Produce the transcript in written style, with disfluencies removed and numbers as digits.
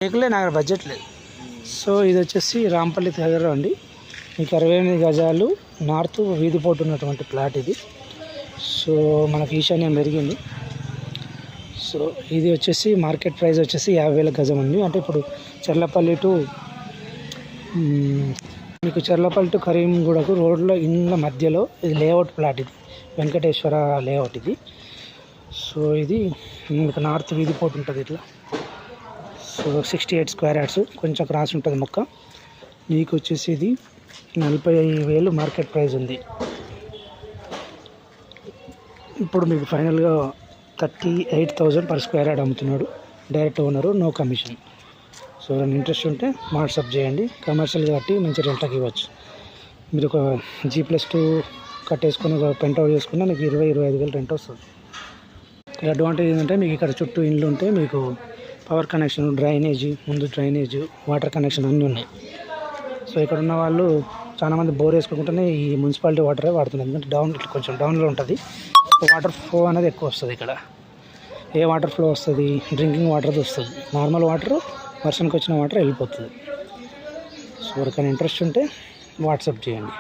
రేకులే నాకు బడ్జెట్ లేదు. సో ఇది వచ్చేసి రాంపల్లి దగ్గర అండి. మీకు 68 గజాలు నార్త్ వీధి పోటు ఉన్నటువంటి ప్లాట్ ఇది. సో మనకి ఈశాన్యం పెరిగింది. సో ఇది వచ్చేసి మార్కెట్ ప్రైస్ వచ్చేసి 50,000 గజం ఉంది. అంటే ఇప్పుడు చర్లపల్లి టు మీకు చర్లపల్లి టు కరీంగూడకు రోడ్లో ఇండ్ల మధ్యలో ఇది లేఅవుట్ ప్లాట్. ఇది వెంకటేశ్వర లేఅవుట్ ఇది. సో ఇది మీకు నార్త్ వీధి పోటు ఉంటుంది ఇట్లా. సో 68 స్క్వేర్ యార్డ్స్, కొంచెం క్రాస్ ఉంటుంది మొక్క. మీకు వచ్చేసి ఇది 45,000 మార్కెట్ ప్రైస్ ఉంది. ఇప్పుడు మీకు ఫైనల్గా 38,000 పర్ స్క్వేర్ యార్డ్ అమ్ముతున్నాడు direct owner, no commission. So ఏమైనా ఇంట్రెస్ట్ ఉంటే వాట్సాప్ చేయండి. కమర్షియల్ కట్టి మంచి రెంట్కి ఇవ్వచ్చు. మీరు ఒక G+2 కట్టేసుకుని ఒక పెంట్ అవుట్ చేసుకున్నా మీకు 20,000-25,000 రెంట్ వస్తుంది. ఇక్కడ అడ్వాంటేజ్ ఏంటంటే మీకు ఇక్కడ చుట్టూ ఇండ్లు ఉంటే మీకు పవర్ కనెక్షన్, డ్రైనేజీ, ముందు డ్రైనేజ్, వాటర్ కనెక్షన్ అన్నీ ఉన్నాయి. సో ఇక్కడ ఉన్న వాళ్ళు చాలామంది బోర్ వేసుకోకుండానే ఈ మున్సిపాలిటీ వాటరే వాడుతున్నారు. ఎందుకంటే కొంచెం డౌన్లో ఉంటుంది. వాటర్ ఫ్లో అనేది ఎక్కువ వస్తుంది. ఇక్కడ ఏ వాటర్ ఫ్లో వస్తుంది, డ్రింకింగ్ వాటర్ వస్తుంది. నార్మల్ వాటర్, వర్షానికి వచ్చిన వాటర్ వెళ్ళిపోతుంది. సో ఎవరికైనా ఇంట్రెస్ట్ ఉంటే వాట్సాప్ చేయండి.